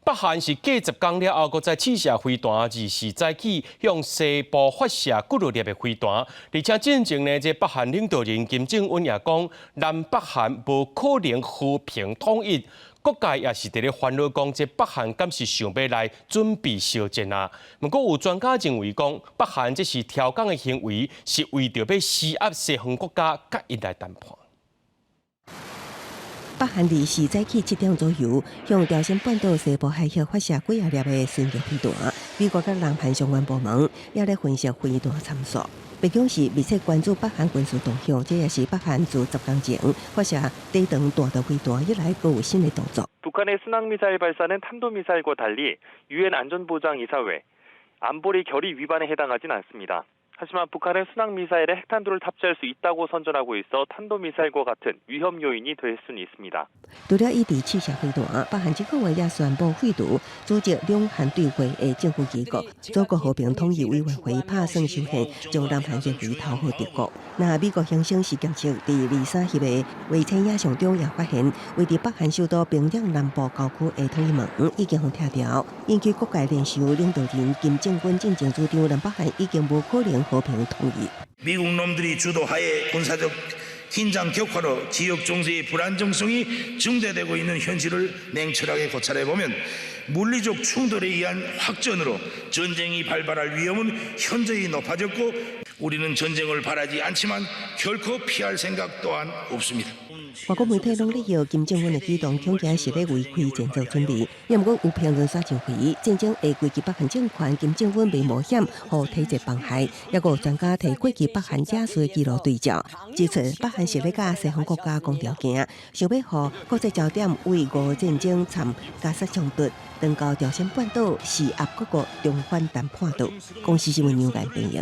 北韩是隔10天了后，搁再试射飞弹，24载起向西部发射几落粒的飞弹，而且进前呢，这北韩领导人金正恩也讲，南北韩无可能和平统一。各界也是伫咧烦恼讲，这北韩敢是想要来准备烧战啊？不过有专家认为讲，北韩这是挑衅的行为，是为着要施压西方国家甲伊来谈判。 北韩24载起7点左右，向朝鲜半岛西部海峡发射几粒的巡航飞弹。美国甲南韩相关部门也咧分析飞弹参数。北京市密切关注北韩军事动向，这也是北韩自10天前发射低档弹道飞弹以来，有新的动作。 북한의 순항미사일 발사는 탄도미사일과 달리 유엔 안전보장이사회 안보리 결의 위반에 해당하진 않습니다. 하지만 북한은 순항미사일에 핵탄두를 탑재할 수 있다고 선전하고 있어 탄도미사일과 같은 위험 요인이 될 수는 있습니다. 除了伊伫试射飞弹，北韩这个月也宣布废除组织两韩对话的政府机构，祖国和平统一委员会拍算修宪，将南韩列为头号敌国。那美国行星实验室伫23日的卫星影像中也发现，位伫北韩首都平壤南部郊区的通讯门已经拆掉，引起各界联想领导人金正恩进前主张，南北韩已经无可能和平统一。 미국 놈들이 주도하에 군사적 긴장 격화로 지역 정세의 불안정성이 증대되고 있는 현실을 냉철하게 고찰해 보면 물리적 충돌에 의한 확전으로 전쟁이 발발할 위험은 현저히 높아졌고 우리는 전쟁을 바라지 않지만 결코 피할 생각 또한 없습니다. 外国媒体拢利用金正恩的举动，恐惊是咧为开战做准备。也毋过有评论说认为，战争会危及北韩政权，金正恩未冒险和体制妨害。也有专家提过去北韩假术的记录对照，指出北韩是咧甲西方国家讲条件，想要互国际焦点为俄战争参加沙冲突，登到朝鲜半岛施压各国重返谈判桌。公司新闻牛眼编译。